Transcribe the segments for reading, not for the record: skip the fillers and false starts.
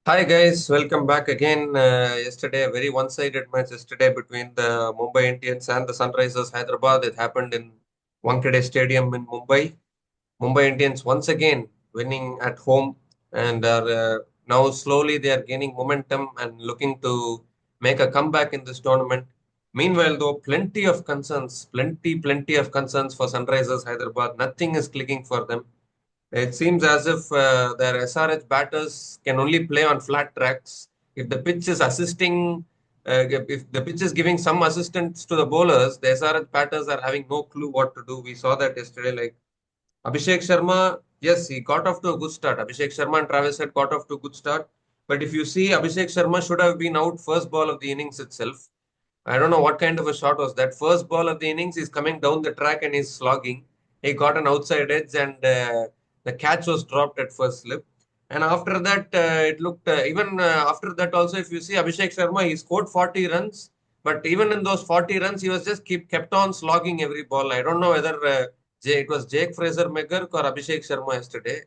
Hi guys, welcome back again. Yesterday, a very one-sided match yesterday between the Mumbai Indians and the Sunrisers Hyderabad. It happened in Wankhede Stadium in Mumbai. Mumbai Indians once again winning at home and are now slowly they are gaining momentum and looking to make a comeback in this tournament. Meanwhile, though, plenty of concerns for Sunrisers Hyderabad. Nothing is clicking for them. It seems as if their SRH batters can only play on flat tracks. If the pitch is assisting, if the pitch is giving some assistance to the bowlers, the SRH batters are having no clue what to do. We saw that yesterday. Like Abhishek Sharma, yes, he got off to a good start. Abhishek Sharma and Travis had got off to a good start. But if you see, Abhishek Sharma should have been out first ball of the innings itself. I don't know what kind of a shot was that. First ball of the innings, he's coming down the track and he's slogging. He got an outside edge and the catch was dropped at first slip. And after that, it looked even after that also, if you see Abhishek Sharma, he scored 40 runs. But even in those 40 runs, he was just kept on slogging every ball. I don't know whether it was Jake Fraser McGurk or Abhishek Sharma yesterday.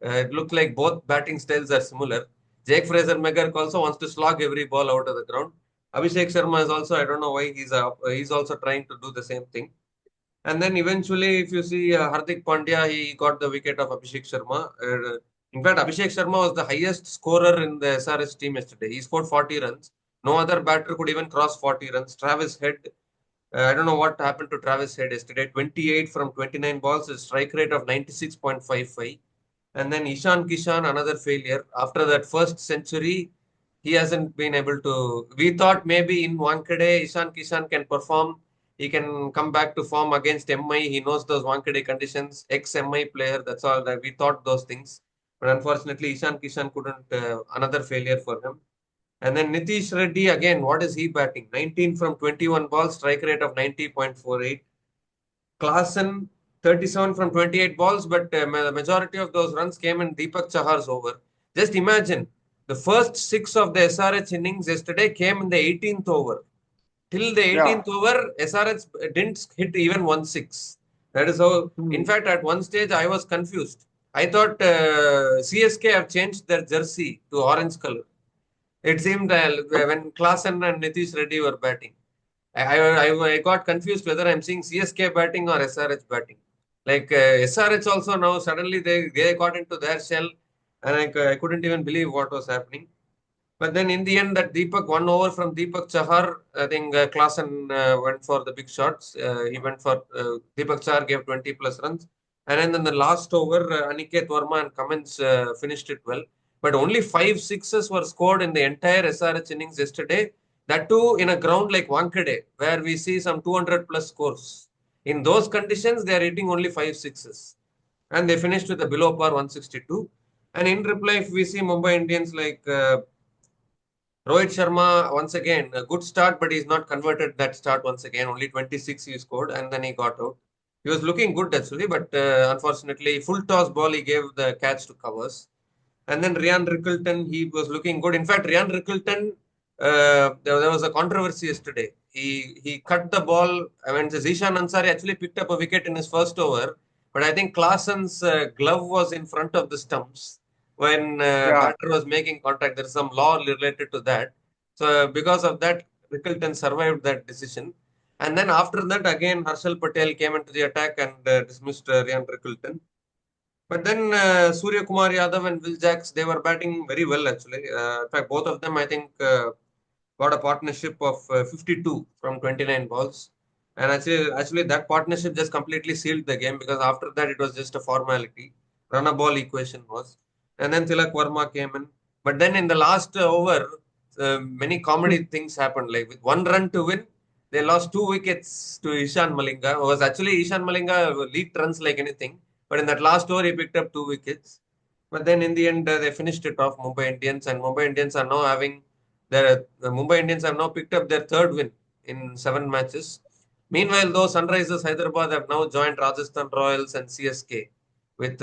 It looked like both batting styles are similar. Jake Fraser McGurk also wants to slog every ball out of the ground. Abhishek Sharma is also, I don't know why he's also trying to do the same thing. And then eventually, if you see Hardik Pandya, he got the wicket of Abhishek Sharma. In fact, Abhishek Sharma was the highest scorer in the SRH team yesterday. He scored 40 runs. No other batter could even cross 40 runs. Travis Head, I don't know what happened to Travis Head yesterday. 28 from 29 balls, a strike rate of 96.55. And then Ishan Kishan, another failure. After that first century, he hasn't been able to. We thought maybe in Wankhede, Ishan Kishan can perform. He can come back to form against MI. He knows those Wankhede conditions. Ex-MI player, that's all. That we thought those things. But unfortunately, Ishan Kishan couldn't. Another failure for him. And then Nitish Reddy, again, what is he batting? 19 from 21 balls, strike rate of 90.48. Klaasen, 37 from 28 balls, but the majority of those runs came in Deepak Chahar's over. Just imagine, the first six of the SRH innings yesterday came in the 18th over. Till the Yeah. 18th over, SRH didn't hit even 1 6. That is how, in Hmm. fact, at one stage I was confused. I thought CSK have changed their jersey to orange color. It seemed when Klaasen and Nitish Reddy were batting. I got confused whether I'm seeing CSK batting or SRH batting. Like SRH also now suddenly they got into their shell and I couldn't even believe what was happening. But then in the end, that Deepak, 1 over from Deepak Chahar, I think Klaasen went for the big shots. He went for Deepak Chahar gave 20 plus runs. And then in the last over, Aniket Verma and Cummins finished it well. But only 5 6s were scored in the entire SRH innings yesterday. That too in a ground like Wankhede, where we see some 200 plus scores. In those conditions, they are hitting only 5 6s. And they finished with a below par 162. And in reply, if we see Mumbai Indians like Rohit Sharma, once again, a good start, but he's not converted that start once again. Only 26 he scored, and then he got out. He was looking good actually, but unfortunately, full toss ball, he gave the catch to covers. And then Ryan Rickleton, he was looking good. In fact, Ryan Rickleton, there was a controversy yesterday. He cut the ball. I mean, Zishan Ansari actually picked up a wicket in his first over, but I think Klaasen's glove was in front of the stumps when Yeah. batter was making contact. There is some law related to that. So because of that, Rickleton survived that decision. And then after that, again, Harshal Patel came into the attack and dismissed Ryan Rickleton. But then Surya Kumar Yadav and Will Jacks, they were batting very well actually. In fact, both of them, I think, got a partnership of 52 from 29 balls. And actually, that partnership just completely sealed the game because after that, it was just a formality. Run a ball equation was. And then Tilak Verma came in. But then in the last over, many comedy things happened. Like with 1 run to win, they lost 2 wickets to Ishan Malinga. It was actually Ishan Malinga leaked runs like anything. But in that last over, he picked up 2 wickets. But then in the end, they finished it off, Mumbai Indians. And Mumbai Indians are now having the Mumbai Indians have now picked up their third win in 7 matches. Meanwhile, though, Sunrisers Hyderabad have now joined Rajasthan Royals and CSK with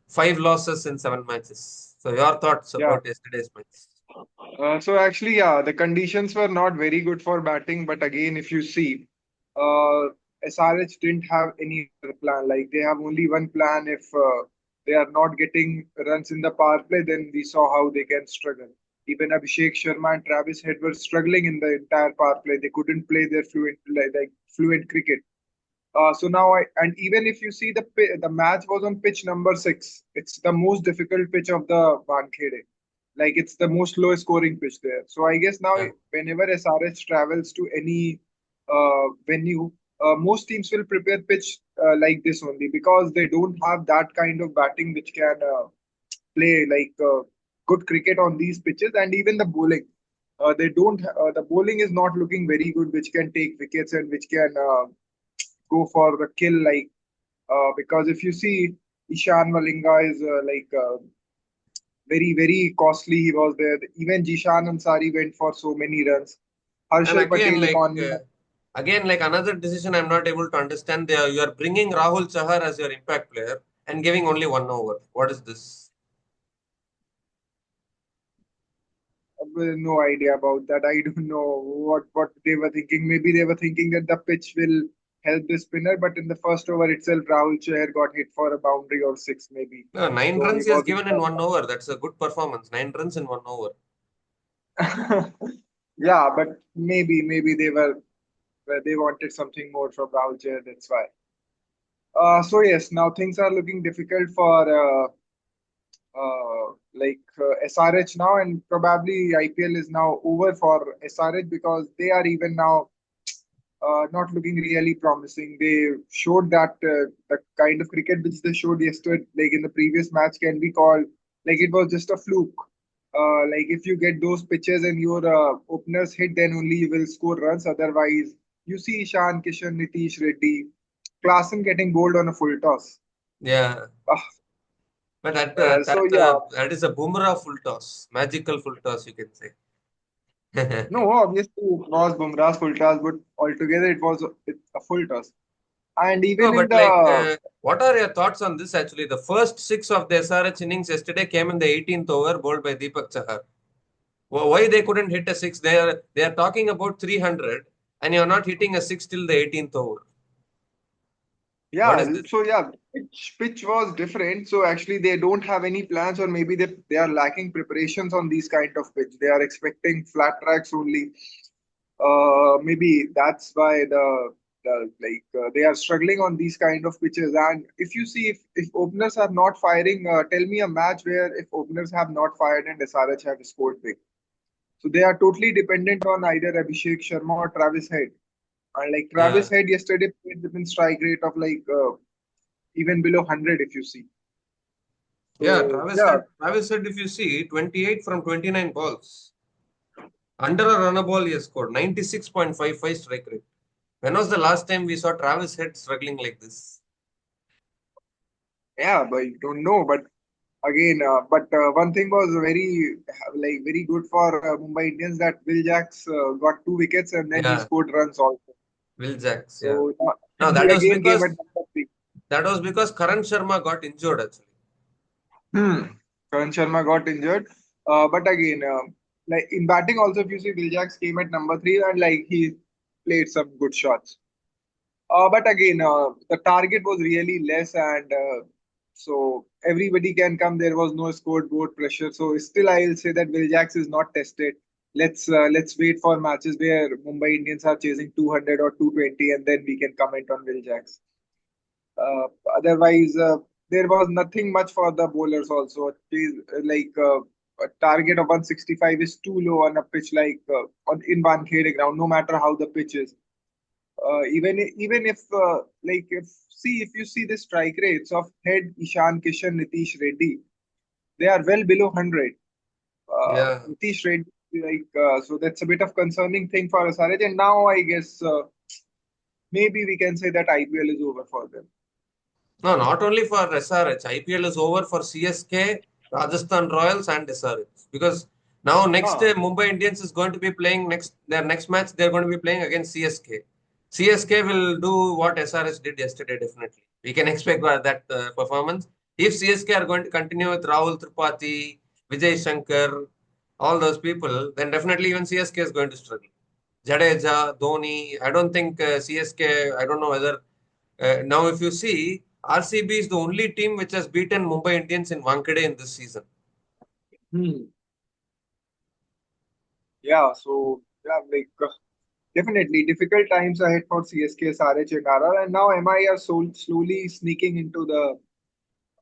5 losses in 7 matches. So, your thoughts Yeah. about yesterday's match? So actually, yeah, the conditions were not very good for batting. But again, if you see, uh, SRH didn't have any other plan. Like they have only one plan. If they are not getting runs in the power play, then we saw how they can struggle. Even Abhishek Sharma and Travis Head were struggling in the entire power play. They couldn't play their fluent cricket. So now, and even if you see the match was on pitch number 6, it's the most difficult pitch of the Wankhede. Like it's the most low scoring pitch there. So I guess now Yeah. whenever SRH travels to any venue, most teams will prepare pitch like this only because they don't have that kind of batting which can play good cricket on these pitches, and even the bowling. They don't. The bowling is not looking very good, which can take wickets and which can go for the kill. Because if you see, Ishan Malinga is very costly. He was there. Even Jishan Ansari went for so many runs. And Harshal again, Patel economy. like another decision, I'm not able to understand. You are bringing Rahul Chahar as your impact player and giving only 1 over. What is this? No idea about that. I don't know what they were thinking. Maybe they were thinking that the pitch will help the spinner, but in the first over itself, Rahul Chahar got hit for a boundary or six maybe. No, nine So he runs he has wasn't given in 1 over. That's a good performance. 9 runs in 1 over. that. Yeah, but maybe they wanted something more from Rahul Chahar. That's why. So yes, now things are looking difficult for SRH now, and probably IPL is now over for SRH because they are even now not looking really promising. They showed that the kind of cricket which they showed yesterday, like in the previous match, can be called like it was just a fluke. Like if you get those pitches and your openers hit, then only you will score runs. Otherwise, you see Ishan Kishan, Nitish Reddy, Klassen getting bowled on a full toss. Yeah. Uh, But so yeah, that is a boomerang full toss. Magical full toss, you can say. no, obviously it was Bumrah's full toss, but altogether it's a full toss. And No, even in but like, the what are your thoughts on this actually? The first six of the SRH innings yesterday came in the 18th over, bowled by Deepak Chahar. Why they couldn't hit a six? They are talking about 300, and you're not hitting a six till the 18th over. What Yeah, is this? so yeah, pitch was different. So actually, they don't have any plans, or maybe they are lacking preparations on these kind of pitch. They are expecting flat tracks only. Maybe that's why they are struggling on these kind of pitches. And if you see if openers are not firing, tell me a match where if openers have not fired and SRH have scored big. So they are totally dependent on either Abhishek Sharma or Travis Head. And like Travis Yeah. Head yesterday played within strike rate of even below 100 if you see. Yeah, So yeah, Travis said if you see 28 from 29 balls, under a runner ball he has scored 96.55 strike rate. When was the last time we saw Travis Head struggling like this? yeah, but you don't know. But again, one thing was very good for Mumbai Indians that Will Jacks got 2 wickets and then he Yeah, scored runs also. Will Jacks. Yeah. So No, he again came at number 3. that was because Karan Sharma got injured actually. Hmm. Karan Sharma got injured. But again, like in batting also, if you see, Will Jacks came at number 3 and like he played some good shots. But again, the target was really less, and so everybody can come. There was no scoreboard pressure. So still, I'll say that Will Jacks is not tested. Let's wait for matches where Mumbai Indians are chasing 200 or 220, and then we can comment on Will Jacks. Uh, Otherwise, there was nothing much for the bowlers also. A target of 165 is too low on a pitch in Wankhede ground, no matter how the pitch is. Even if you see the strike rates of Head, Ishan Kishan, Nitish Reddy, they are well below 100. Yeah. Nitish Reddy, so that's a bit of concerning thing for SRH. And now I guess maybe we can say that IPL is over for them. No, not only for SRH. IPL is over for CSK, Rajasthan Royals, and SRH. Because now next Huh. Mumbai Indians is going to be playing their next match. They're going to be playing against CSK. CSK will do what SRH did yesterday. Definitely, we can expect that performance. If CSK are going to continue with Rahul Tripathi, Vijay Shankar, all those people, then definitely even CSK is going to struggle. Jadeja, Dhoni. I don't think CSK. I don't know whether now if you see. RCB is the only team which has beaten Mumbai Indians in Wankhede in this season. Hmm. Yeah, so yeah, definitely difficult times ahead for CSK, SRH, and RR, and now MI are slowly sneaking into the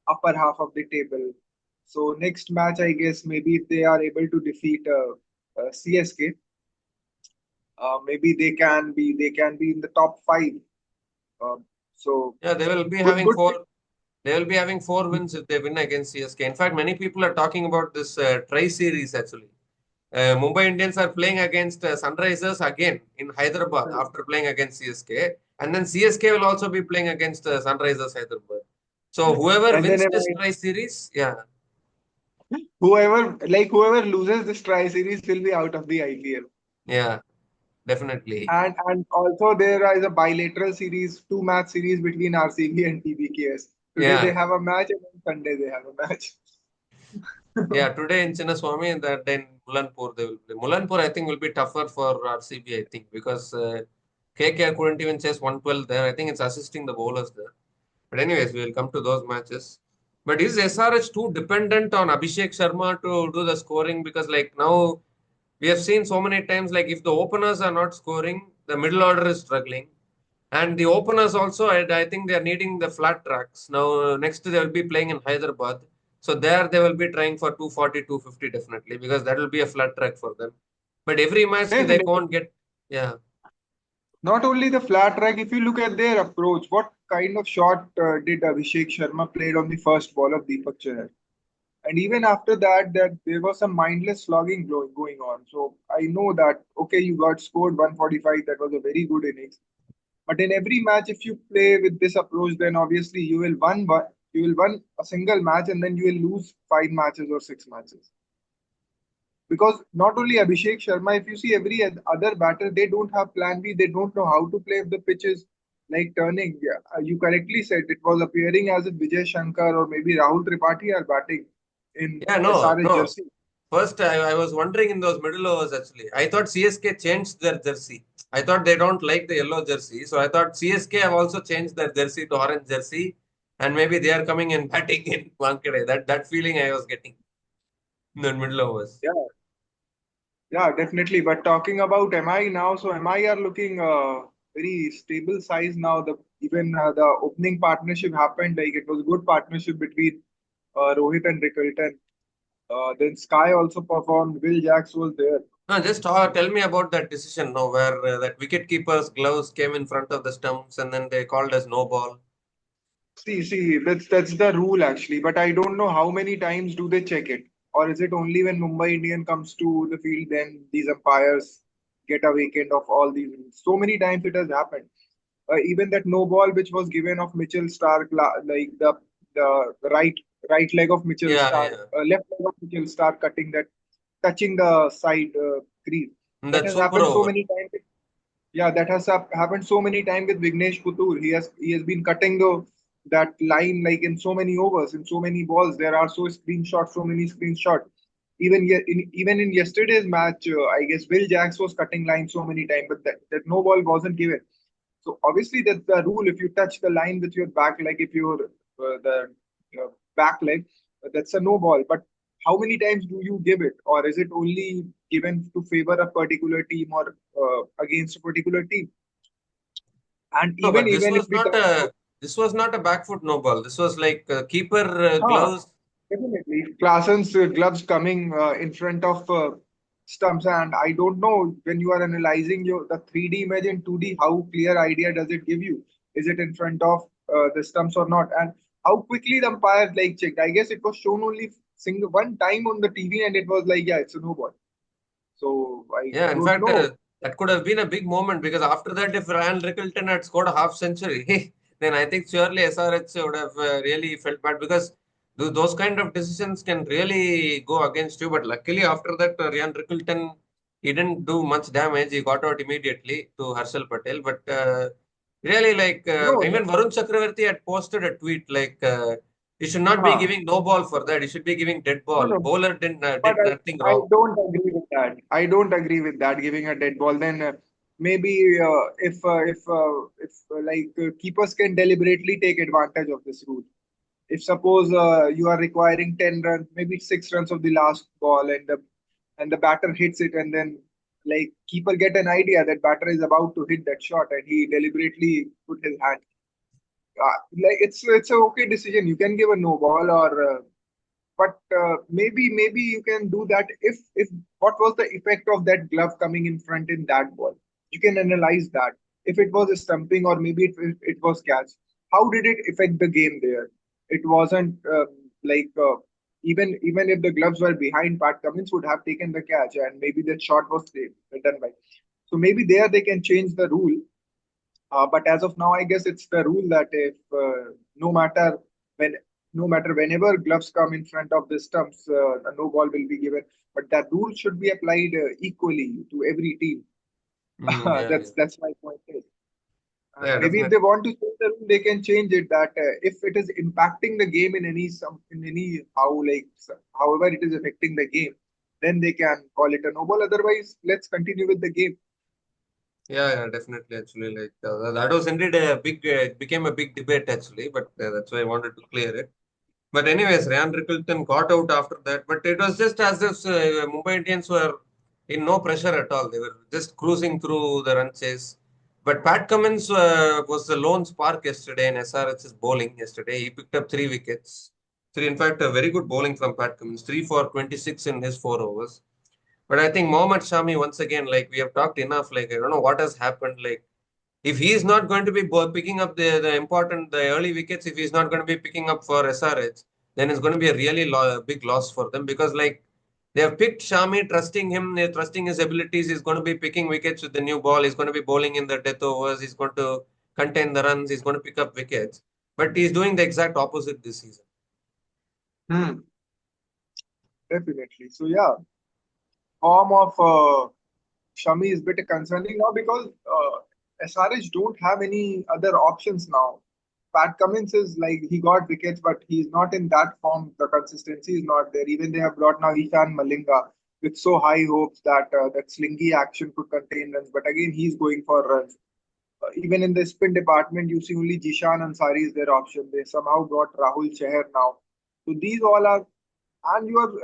upper half of the table. So next match, I guess maybe if they are able to defeat CSK, maybe they can be in the top five. Uh, so Yeah, they will be good having good. four. They will be having four wins if they win against CSK. In fact, many people are talking about this try series actually. Mumbai Indians are playing against Sunrisers again in Hyderabad after playing against CSK, and then CSK will also be playing against Sunrisers Hyderabad. So whoever And then wins this MI, try series, yeah, whoever loses this try series will be out of the IPL. yeah, definitely, And also there is a bilateral series, two match series between RCB and TBKS. Today they yeah. have a match and on Sunday they have a match. Yeah, today in Chinnaswamy and that then Mulanpur they will play. Mulanpur I think will be tougher for RCB I think because KKR couldn't even chase 112 there. I think it's assisting the bowlers there. But anyways, we will come to those matches. But is SRH too dependent on Abhishek Sharma to do the scoring? Because like now we have seen so many times like if the openers are not scoring, the middle order is struggling. And the openers also, I think they are needing the flat tracks. Now, next they will be playing in Hyderabad. So there they will be trying for 240, 250 definitely because that will be a flat track for them. But every match they Definitely. can't get, yeah, Not only the flat track, if you look at their approach, what kind of shot did Abhishek Sharma played on the first ball of Deepak Chahar? And even after that, there was some mindless slogging going on. So I know that okay, you got scored 145. That was a very good innings. But in every match, if you play with this approach, then obviously you will win a single match and then you will lose five matches or six matches. Because not only Abhishek Sharma, if you see every other batter, they don't have plan B. They don't know how to play if the pitch is like turning. Yeah, you correctly said it was appearing as if Vijay Shankar or maybe Rahul Tripathi are batting in yeah, no, SRH no. jersey. First, I was wondering in those middle overs actually. I thought CSK changed their jersey. I thought they don't like the yellow jersey. So I thought CSK have also changed their jersey to orange jersey. And maybe they are coming and batting in Wankhede. That feeling I was getting in the middle overs. Yeah, yeah, definitely. But talking about MI now, so MI are looking very stable size now. The even the opening partnership happened like it was a good partnership between Rohit and Rickleton. Then Sky also performed. Will Jacks was there. No, just tell me about that decision now, where that wicket keeper's gloves came in front of the stumps and then they called as no ball. See, that's the rule actually. But I don't know how many times do they check it, or is it only when Mumbai Indian comes to the field then these umpires get a vacant of all these rules? So many times it has happened. Even that no ball which was given of Mitchell Stark, like the right leg of Mitchell Yeah, Stark, yeah. left leg of Mitchell Stark cutting that, touching the side crease. And That that has super happened so over. many times. Yeah, that has happened so many times with Vignesh Putur. He has been cutting the that line like in so many overs, in so many balls. There are so many screenshots. Even in yesterday's match, I guess Will Jacks was cutting line so many times, but that no ball wasn't given. So obviously that's the rule. If you touch the line with your back leg, if you're the back leg, that's a no ball. But how many times do you give it, or is it only given to favor a particular team or against a particular team? And No, even but this even if was we not talk about, a back foot no ball. This was like keeper huh, gloves. definitely Klaasen's gloves coming in front of stumps, and I don't know when you are analyzing the 3D image and 2D, how clear idea does it give you? Is it in front of the stumps or not? And how quickly the umpire like checked? I guess it was shown only single one time on the TV, and it was like, yeah, it's a no ball. So I Yeah, in don't fact, know. that could have been a big moment because after that, if Ryan Rickleton had scored a half century, then I think surely SRH would have really felt bad because those kind of decisions can really go against you. But luckily, after that, Ryan Rickleton, he didn't do much damage. He got out immediately to Harshal Patel. But really, like No, even Varun Chakravarti had posted a tweet like, you should not be huh, giving no ball for that. You should be giving dead no, ball. no. Bowler But did nothing I wrong. don't agree with that. I don't agree with that giving a dead ball. Then. maybe if keepers can deliberately take advantage of this rule. If suppose you are requiring 10 runs, maybe 6 runs of the last ball, and the batter hits it, and then like keeper get an idea that batter is about to hit that shot, and he deliberately put his hand. Like it's a okay decision. You can give a no ball, but maybe you can do that if what was the effect of that glove coming in front in that ball? You can analyze that. If it was a stumping or maybe it was catch, how did it affect the game there? It wasn't like even if the gloves were behind, Pat Cummins would have taken the catch and maybe that shot was done by. So maybe there they can change the rule, but as of now, I guess it's the rule that if no matter when, no matter whenever gloves come in front of the stumps, a no ball will be given. But that rule should be applied equally to every team. Mm, yeah, yeah, That's my point. And yeah, maybe if they definitely. want to change the rule, they can change it. That if it is impacting the game in any how however it is affecting the game, then they can call it a no ball. Otherwise, let's continue with the game. Yeah, yeah, definitely. Actually, like that was indeed a big, it became a big debate actually, but that's why I wanted to clear it. But anyways, Ryan Rickleton got out after that. But it was just as if Mumbai Indians were in no pressure at all. They were just cruising through the run chase. But Pat Cummins was the lone spark yesterday in SRH's bowling yesterday. He picked up 3 wickets. Three, in fact, a very good bowling from Pat Cummins. 3 for 26 in his 4 overs. But I think Mohammad Shami, once again, like we have talked enough, like I don't know what has happened. Like if he is not going to be picking up the early wickets, if he's not going to be picking up for SRH, then it's going to be a really big loss for them because like they have picked Shami, trusting him, they're trusting his abilities. He's going to be picking wickets with the new ball. He's going to be bowling in the death overs. He's going to contain the runs. He's going to pick up wickets. But he's doing the exact opposite this season. Hmm, definitely. So yeah, form of Shami is a bit concerning now because SRH don't have any other options now. Pat Cummins is like he got wickets, but he's not in that form. The consistency is not there. Even they have brought now Ishan Malinga with so high hopes that that slingy action could contain runs. But again, he's going for runs. Even in the spin department, you see only Jishan Ansari is their option. They somehow got Rahul Chahar now. So these all are, and your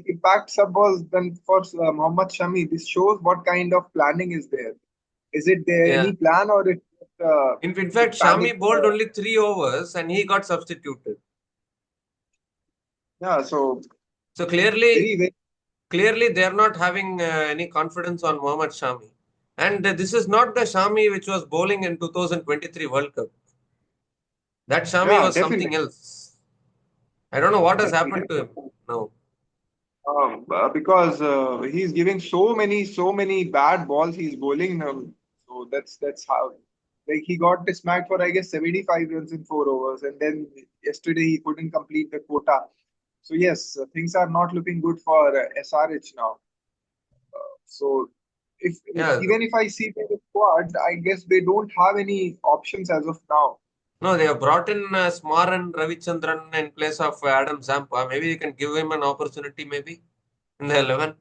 impact sub was done for Mohammad Shami. This shows what kind of planning is there. Is it there Yeah. any plan or it In it fact, panic? Shami bowled only 3 overs and he got substituted. Yeah, so So very very clearly they are not having any confidence on Mohammad Shami. And this is not the Shami which was bowling in 2023 World Cup. That Shami yeah was something definitely. else. I don't know what has Definitely. happened to him now. Because he's giving so many bad balls he's bowling. So that's how like he got smacked for I guess 75 runs in 4 overs, and then yesterday he couldn't complete the quota. So yes, things are not looking good for SRH now. So if Yeah. even if I see the squad, I guess they don't have any options as of now. No, they have brought in Smaran Ravichandran in place of Adam Zampa. Maybe you can give him an opportunity, maybe in the 11.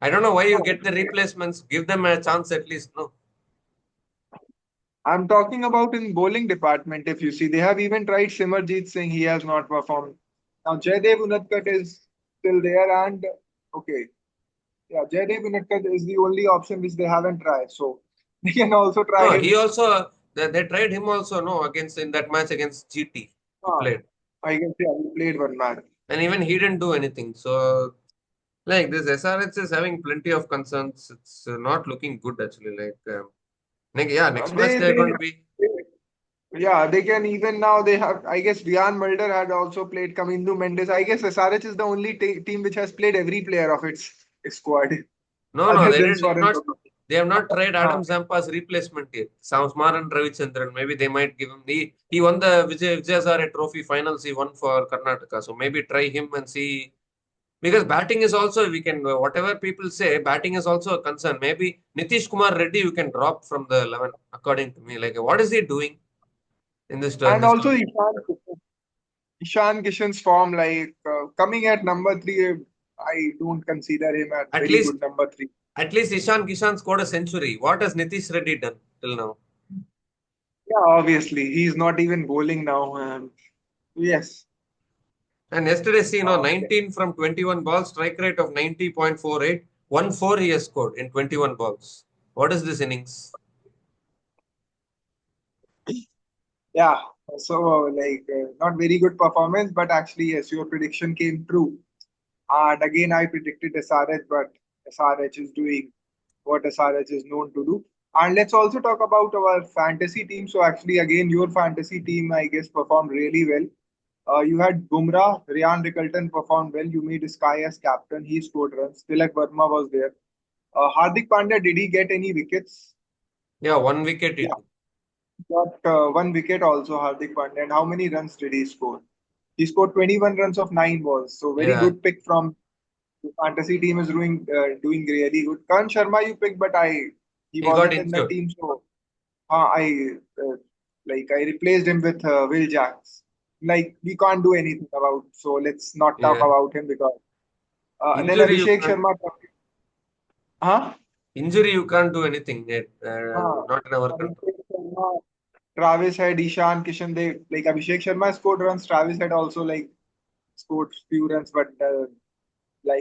I don't know why you No, get the replacements. Give them a chance at least. No. I'm talking about in bowling department. If you see, they have even tried Simarjeet Singh. He has not performed. Now Jaydev Unadkat is still there, and okay, yeah, Jaydev Unadkat is the only option which they haven't tried. So they can also try No, him. he also, they tried him also, no, against in that match against GT. He Ah, played. I can say he played one match. And even he didn't do anything. So, like this SRH is having plenty of concerns. It's not looking good actually. Yeah, Uh, next match they, they're they, going to be. yeah, they can even now. They have, I guess, Rian Mulder had also played Kamindu Mendes. I guess SRH is the only team which has played every player of its squad, No, no, other they than did Swaran. not. They have not tried Huh. Adam Zampa's replacement yet. Samsmar and Ravichandran. Maybe they might give him. He won the Vijay Trophy finals. He won for Karnataka. So maybe try him and see. Because batting is also, we can, whatever people say, batting is also a concern. Maybe Nitish Kumar Reddy, you can drop from the 11, according to me. Like, what is he doing in And this also tournament? Ishan Kishan's form, coming at number three, I don't consider him at At very least good number three. At least Ishan Kishan scored a century. What has Nitish Reddy done till now? Yeah, obviously he's not even bowling now. Yes. And yesterday, see, Okay. 19 from 21 balls, strike rate of 90.48, 1 4 he has scored in 21 balls. What is this innings? Yeah. So not very good performance, but actually yes, your prediction came true. And again, I predicted SRH, but SRH is doing what SRH is known to do. And let's also talk about our fantasy team. So actually, again, your fantasy team, I guess, performed really well. You had Bumrah, Ryan Rickelton performed well. You made Sky as captain. He scored runs. Tilak Verma was there. Hardik Pandya, did he get any wickets? Yeah, 1 wicket he Yeah, took. got one wicket also, Hardik Pandya. And how many runs did he score? He scored 21 runs of 9 balls. So very Yeah, good pick from the fantasy team is doing really good. Karan Sharma you picked, but he he got wasn't in the injured. team, so I replaced him with Will Jacks. Like we can't do anything about, so let's not talk Yeah, about him because then injury you Abhishek can't. Sharma, huh? Injury you can't do anything yet. Huh. Not in our control. Abhishek Sharma, Travis had Ishan Kishan. They like Abhishek Sharma scored runs. Travis had also scored few runs, but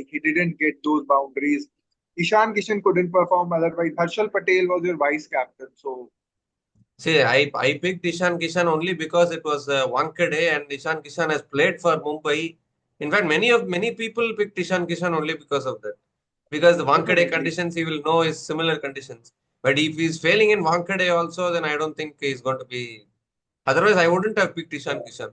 he didn't get those boundaries. Ishan Kishan couldn't perform otherwise. Harshal Patel was your vice captain. So See, I picked Ishan Kishan only because it was Wankhede and Ishan Kishan has played for Mumbai. In fact, many people picked Ishan Kishan only because of that. Because the Wankhede definitely. conditions he will know is similar conditions. But if he's failing in Wankhede also, then I don't think he's going to be. Otherwise, I wouldn't have picked Ishan Kishan.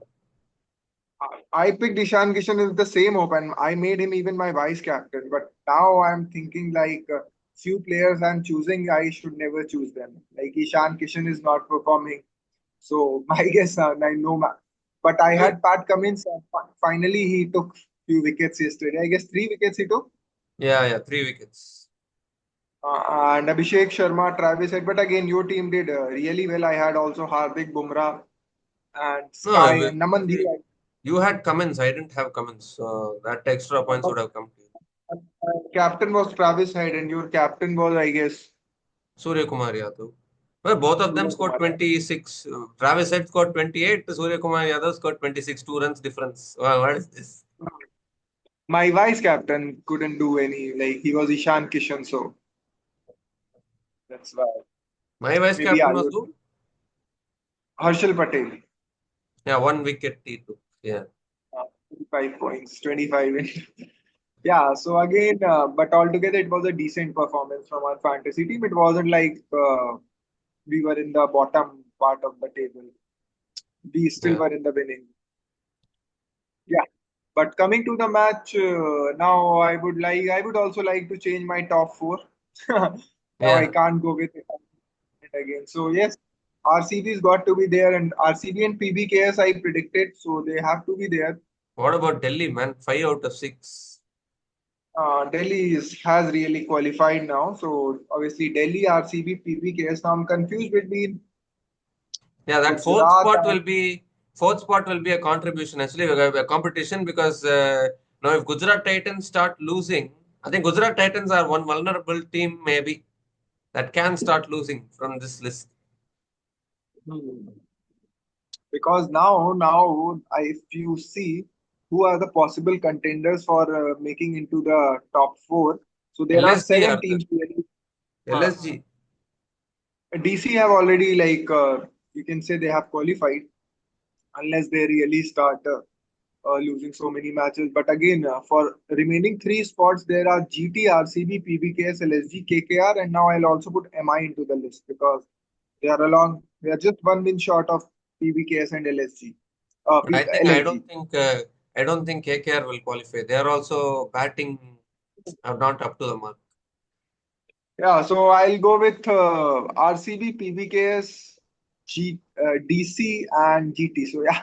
I picked Ishan Kishan with the same hope and I made him even my vice captain. But now I'm thinking few players I'm choosing, I should never choose them. Like Ishan Kishan is not performing. So I guess I know. But I You, had Pat Cummins. Finally, he took few wickets yesterday. I guess 3 wickets he took. yeah, 3 wickets. And Abhishek Sharma, Travis said, but again, your team did really well. I had also Hardik Bumrah and No, Sky and Naman Dhir. you had Cummins. I didn't have Cummins. So that extra points would have come to you. Captain was Travis Head, and your captain was, I guess, Surya Kumar Yadav. Well, both of them Surya scored Kumar. 26. Travis had scored 28. Surya Kumar Yadav scored 26. 2 runs difference. Wow, what is this? My vice captain couldn't do any. Like he was Ishan Kishan, so that's why. My vice Maybe yeah, captain was you who? Harshal Patel. Yeah, 1 wicket he took. Yeah. 25 points, 25. Yeah, so again, but altogether it was a decent performance from our fantasy team. It wasn't we were in the bottom part of the table. We still Yeah. were in the winning. Yeah. But coming to the match, now I would also like to change my top four. Now I Yeah. can't go with it again. So yes, RCB's got to be there, and RCB and PBKS I predicted, so they have to be there. What about Delhi, man? 5 out of 6. Has really qualified now, so obviously Delhi, RCB, PBKS. Now I'm confused between Yeah, that Gujarat and fourth spot will be a contribution actually a competition because now if Gujarat Titans start losing, I think Gujarat Titans are one vulnerable team maybe that can start losing from this list. Hmm. Because if you see who are the possible contenders for making into the top four, so there are LSG seven are there. teams really. Uh, LSG. DC have already you can say they have qualified unless they really start losing so many matches. But again, for remaining three spots, there are GT, RCB, PBKS, LSG, KKR, and now I'll also put MI into the list because they are just one win short of PBKS and LSG. I think LSG. I don't think KKR will qualify. They are also batting are not up to the mark. Yeah, so I'll go with RCB, PBKS, DC, and GT. So yeah,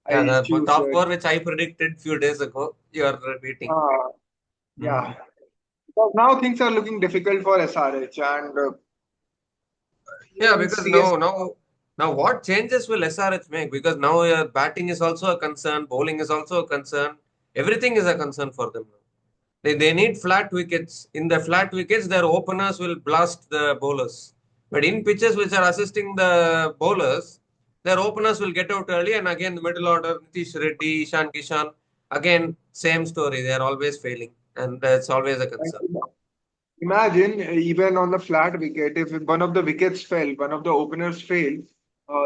Yeah, I the choose. top four which I predicted few days ago, you are beating. Uh, Hmm. yeah, because now things are looking difficult for SRH and Yeah, even because CS. now what changes will SRH make? Because now batting is also a concern, bowling is also a concern. Everything is a concern for them now. They need flat wickets. In the flat wickets, their openers will blast the bowlers. But in pitches which are assisting the bowlers, their openers will get out early. And again, the middle order, Nitish Reddy, Ishan Kishan, again, same story. They are always failing. And that's always a And concern. imagine even on the flat wicket, if one of the wickets fell, one of the openers failed,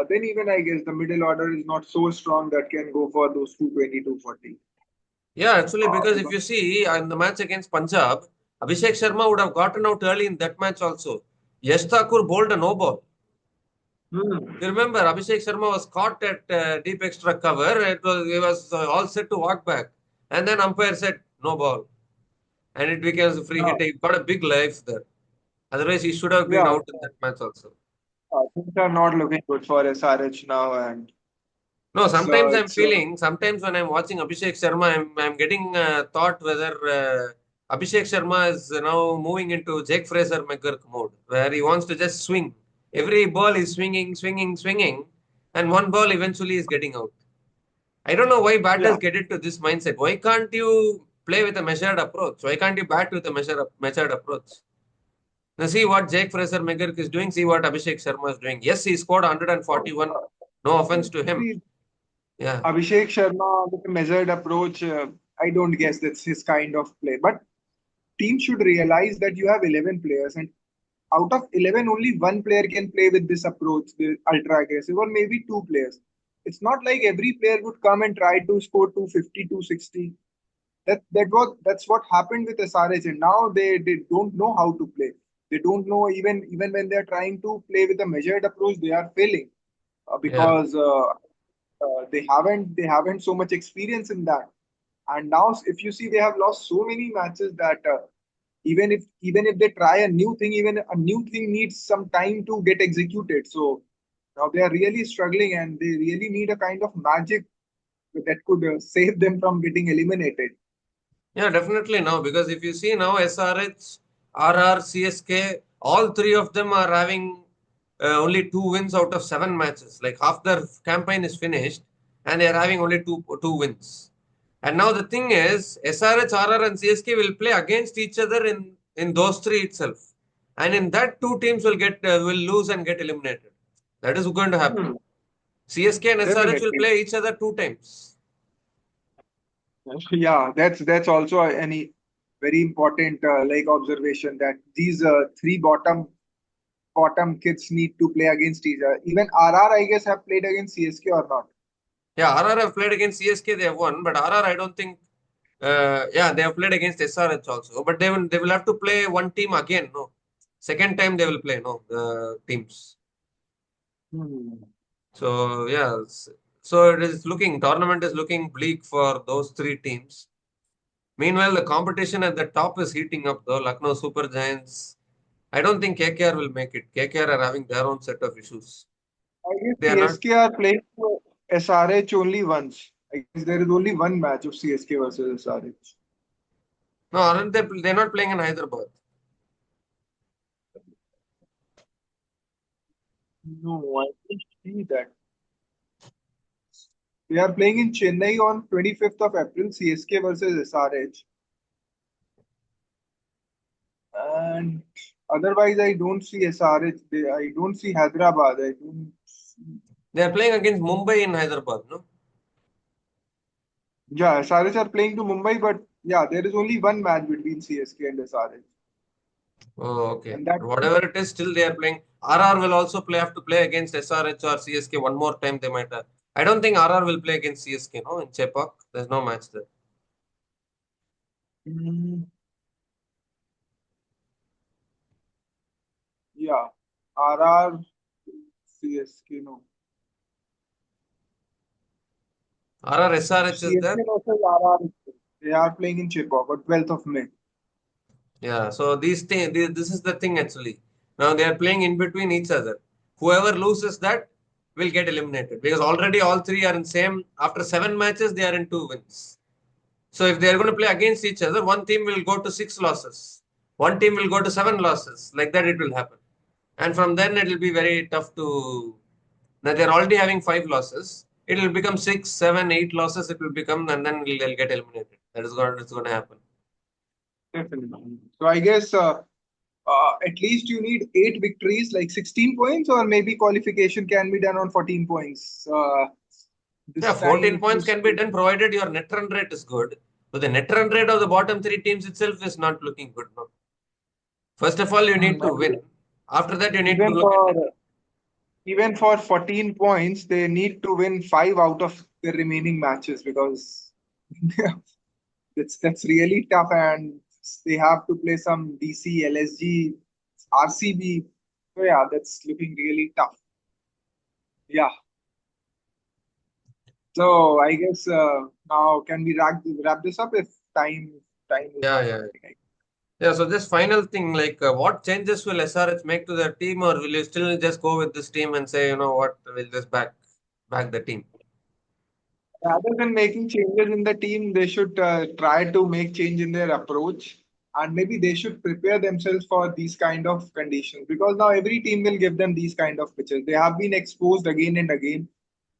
then even I guess the middle order is not so strong that can go for those 220, 240. Yeah, actually, because if Because, you see in the match against Punjab, Abhishek Sharma would have gotten out early in that match also. Yash Thakur bowled a no ball. You hmm, remember, Abhishek Sharma was caught at deep extra cover. He was all set to walk back. And then umpire said, no ball. And it became a free yeah, hit. He got a big life there. Otherwise, he should have been yeah, out in that match also. things are not looking good for SRH now, and No, sometimes I'm it's feeling, sometimes when I'm watching Abhishek Sharma, I'm getting thought whether Abhishek Sharma is now moving into Jake Fraser McGurk mode, where he wants to just swing. Every ball is swinging, swinging, swinging, and one ball eventually is getting out. I don't know why batters yeah, get into this mindset. Why can't you play with a measured approach? Why can't you bat with a measured approach? Now see what Jake Fraser McGurk is doing. See what Abhishek Sharma is doing. Yes, he scored no, 141. No offense to him. see, Yeah, Abhishek Sharma with a measured approach, I don't guess that's his kind of play. But teams should realize that you have 11 players, and out of 11, only one player can play with this approach, the ultra aggressive, or maybe two players. It's not like every player would come and try to score 250, 260. That's what happened with SRH, and now they don't know how to play. They don't know, even when they are trying to play with a measured approach, they are failing yeah. because they haven't so much experience in that. And now, if you see, they have lost so many matches that even if they try a new thing, even a new thing needs some time to get executed. So now they are really struggling, and they really need a kind of magic that could save them from getting eliminated. Yeah, definitely now because if you see now SRH, RR, CSK, all three of them are having only two wins out of seven matches. Like half their campaign is finished and they are having only two wins. And now the thing is, SRH, RR, and CSK will play against each other in those three itself. And in that, two teams will lose and get eliminated. That is going to happen. Hmm, CSK and SRH will definitely. play each other two times. Yeah, that's also any very important like observation that these three bottom kids need to play against each other. Even RR, I guess, have played against CSK or not. Yeah, RR have played against CSK, they have won, but RR I don't think. Yeah, they have played against SRH also, but they will have to play one team again. No, second time they will play. No, the teams. Hmm. So yeah, so it is looking tournament is looking bleak for those three teams. Meanwhile, the competition at the top is heating up though. Lucknow Super Giants. I don't think KKR will make it. KKR are having their own set of issues. I guess They are not. CSK are playing for SRH only once. I guess there is only one match of CSK versus SRH. No, aren't they? They're not playing in Hyderabad. No, I didn't see that. They are playing in Chennai on 25th of April, CSK versus SRH. And otherwise, I don't see SRH. I don't see Hyderabad. I don't see. They are playing against Mumbai in Hyderabad. No. Yeah, SRH are playing to Mumbai, but yeah, there is only one match between CSK and SRH. Oh, okay. And that, But whatever it is, still they are playing. RR will also have to play against SRH or CSK one more time. They might have. I don't think RR will play against CSK. No, in Chepak, there's no match there. mm, yeah, RR, CSK, no. RR SRH is CSK there. versus RR. They are playing in Chepauk on 12th of May. Yeah. So this is the thing actually. Now they are playing in between each other. Whoever loses that will get eliminated because already all three are in same. After seven matches, they are in two wins. So if they are going to play against each other, one team will go to six losses. One team will go to seven losses. Like that, it will happen. And from then, it will be very tough to. Now they're already having five losses. It will become six, seven, eight losses. It will become, and then they'll get eliminated. That is what it's going to happen. Definitely. So I guess at least you need 8 victories, like 16 points, or maybe qualification can be done on 14 points. Yeah, This time, 14 if you points can be see, done provided your net run rate is good. But the net run rate of the bottom three teams itself is not looking good. No. First of all, you need to I win. guess After that, you need to even look at for net. even for 14 points, they need to win 5 out of the remaining matches because that's really tough, and they have to play some DC, LSG, RCB. So yeah, that's looking really tough. Yeah. So I guess now can we wrap this up if time is Yeah, not yeah. permitting? Yeah, so just final thing, like what changes will SRH make to their team, or will you still just go with this team and say, you know what, we'll just back the team? Rather than making changes in the team, they should try to make change in their approach, and maybe they should prepare themselves for these kind of conditions because now every team will give them these kind of pitches. They have been exposed again and again.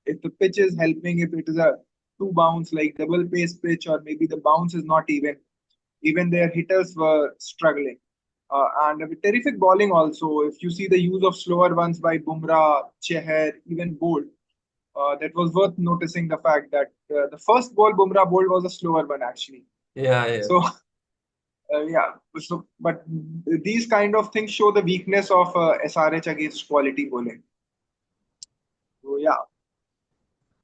If the pitch is helping, if it is a two bounce like double pace pitch, or maybe the bounce is not even their hitters were struggling. And with terrific bowling also. If you see the use of slower ones by Bumrah, Cheher, even Bolt, that was worth noticing the fact that the first ball Bumrah bowled was a slower one actually. Yeah, yeah. So yeah, so but these kind of things show the weakness of SRH against quality bowling. So yeah,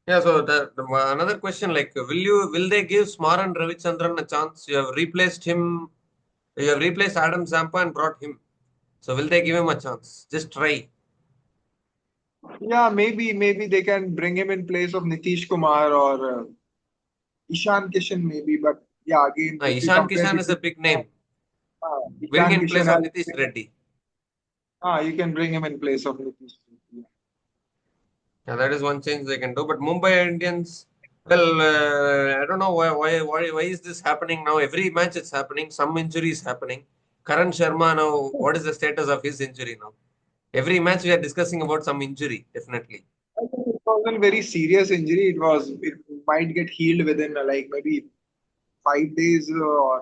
Yeah, so another question, like, will they give Smaran Ravichandran a chance? You have replaced Adam Zampa and brought him. So will they give him a chance? Just try. yeah, maybe they can bring him in place of Nitish Kumar or Ishan Kishan maybe, but yeah, again, if we Ishan compare Kishan is a Nitish big Kumar, name. Bring Ishan in Kishan place of has, Nitish Reddy. you can bring him in place of Nitish. Yeah, that is one change they can do. But Mumbai Indians, well, I don't know why is this happening now? Every match it's happening. Some injury is happening. Karan Sharma now, what is the status of his injury now? Every match we are discussing about some injury, definitely. I think it wasn't very serious injury. It might get healed within like maybe 5 days or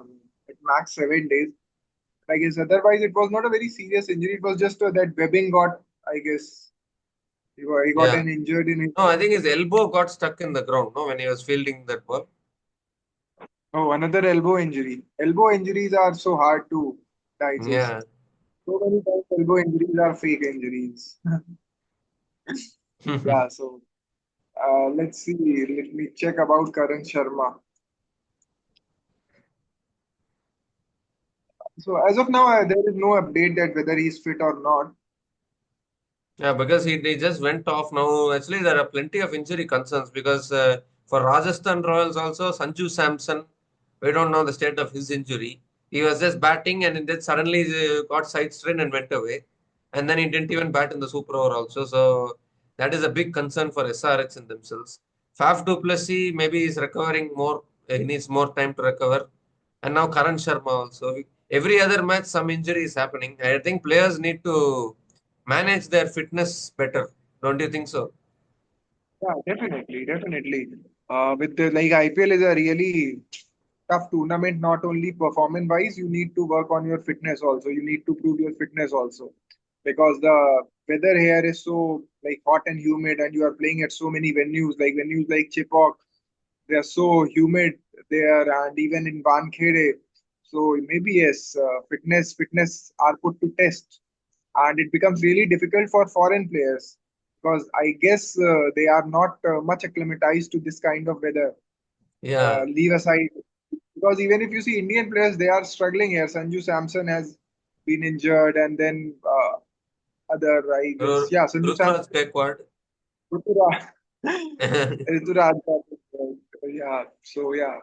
at max 7 days. I guess otherwise it was not a very serious injury. It was just that webbing got, I guess, he got Yeah. an injured in his. No, I think his elbow got stuck in the ground, no, when he was fielding that ball. Oh, another elbow injury. Elbow injuries are so hard to Yeah. digest. So many times elbow injuries are fake injuries. Yeah, so let's see. Let me check about Karan Sharma. So as of now, there is no update that whether he's fit or not. Yeah, because he just went off now. Actually, there are plenty of injury concerns because for Rajasthan Royals also, Sanju Samson, we don't know the state of his injury. He was just batting and then suddenly got side strain and went away. And then he didn't even bat in the Super Over also. So that is a big concern for SRH in themselves. Faf du Plessis, maybe he's recovering more. He needs more time to recover. And now Karan Sharma also. Every other match, some injury is happening. I think players need to manage their fitness better. Don't you think so? Yeah, definitely, definitely. With the like IPL is a really tough tournament. Not only performance wise, you need to work on your fitness also. You need to prove your fitness also, because the weather here is so like hot and humid, and you are playing at so many venues like Chipok. They are so humid there, and even in Wankhede. So maybe yes, fitness are put to test, and it becomes really difficult for foreign players because I guess they are not much acclimatized to this kind of weather. Yeah. Leave aside because even if you see Indian players, they are struggling here. Sanju Samson has been injured, and then other I guess yeah, Sanju Rutraj Samson, Gaikwad. Ruturaj, Ruturaj, yeah. So yeah,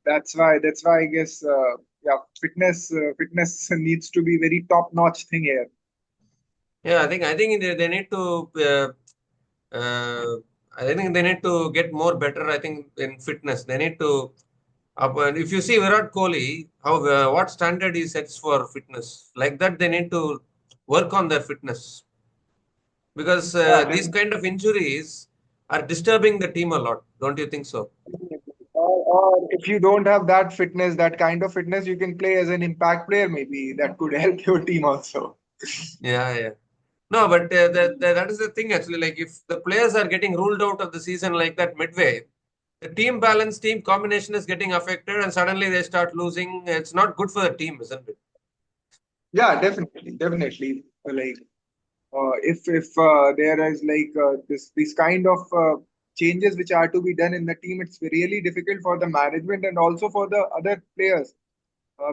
that's why I guess yeah, fitness needs to be very top notch thing here. Yeah, I think they need to uh, I think they need to get more better. I think in fitness they need to if you see Virat Kohli, how what standard he sets for fitness, like that they need to work on their fitness because Yeah, these definitely. kind of injuries are disturbing the team a lot. Don't you think so? Or if you don't have that fitness, that kind of fitness, you can play as an impact player, maybe that could help your team also. Yeah, yeah. No, but that is the thing actually. Like if the players are getting ruled out of the season like that midway, the team balance, team combination is getting affected, and suddenly they start losing. It's not good for the team, isn't it? Yeah, definitely, definitely. Like if there is like this kind of changes which are to be done in the team, it's really difficult for the management and also for the other players.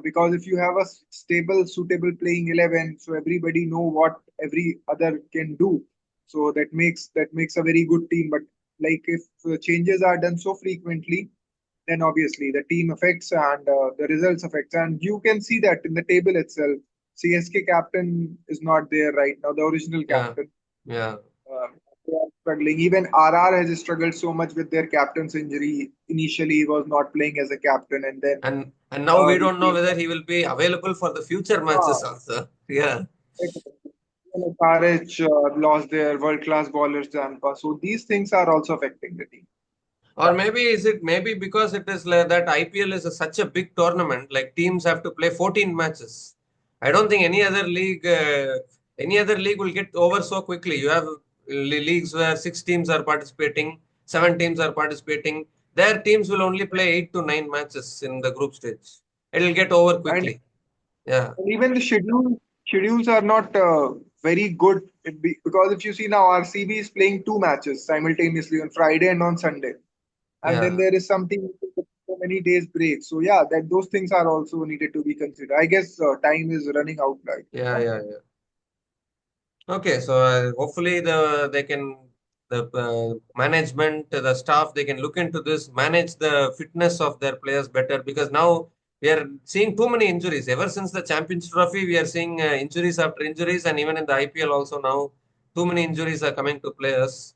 Because if you have a stable, suitable playing 11, so everybody know what every other can do. So that makes a very good team. But like if changes are done so frequently, then obviously the team affects and the results affects. And you can see that in the table itself. CSK captain is not there right now, the original Yeah, captain. yeah. They are struggling. Even RR has struggled so much with their captain's injury. Initially, he was not playing as a captain, and then And now we he don't know came whether back. he will be available for the future Ah, matches also. Yeah. even SRH lost their world-class bowlers, Zampa. So these things are also affecting the team. Or maybe is it maybe because it is like that IPL is such a big tournament, like teams have to play 14 matches. I don't think any other league will get over so quickly. You have leagues where six teams are participating, seven teams are participating. Their teams will only play 8 to 9 matches in the group stage. It'll get over And quickly. Yeah, even the schedules are not very good because if you see now, RCB is playing two matches simultaneously on Friday and on Sunday, and then yeah, there is something so many days break. So yeah, that those things are also needed to be considered. I guess time is running out right yeah, now. yeah, yeah. Okay, so hopefully the management, the staff, they can look into this, manage the fitness of their players better because now we are seeing too many injuries. Ever since the Champions Trophy, we are seeing injuries after injuries, and even in the IPL also now, too many injuries are coming to players.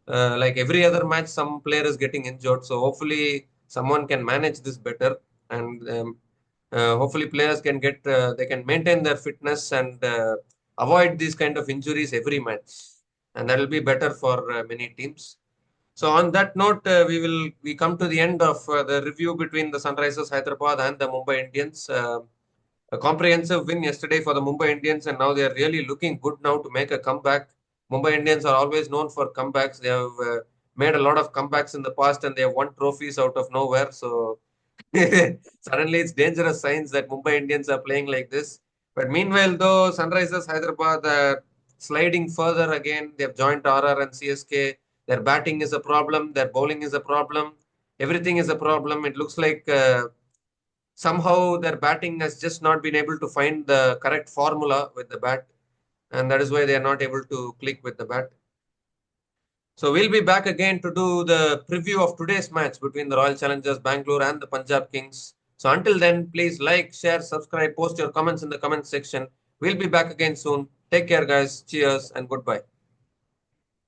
Like every other match, some player is getting injured. So hopefully, someone can manage this better, and hopefully, players can they can maintain their fitness and avoid these kind of injuries every match, and that will be better for many teams. So on that note, we come to the end of the review between the Sunrisers Hyderabad and the Mumbai Indians. A comprehensive win yesterday for the Mumbai Indians, and now they are really looking good now to make a comeback. Mumbai Indians are always known for comebacks. They have made a lot of comebacks in the past, and they have won trophies out of nowhere. So suddenly, it's dangerous signs that Mumbai Indians are playing like this. But meanwhile, though, Sunrisers Hyderabad are sliding further again. They have joined RR and CSK. Their batting is a problem. Their bowling is a problem. Everything is a problem. It looks like somehow their batting has just not been able to find the correct formula with the bat, and that is why they are not able to click with the bat. So we'll be back again to do the preview of today's match between the Royal Challengers Bangalore and the Punjab Kings. So until then, please like, share, subscribe, post your comments in the comment section. We'll be back again soon. Take care, guys. Cheers and goodbye.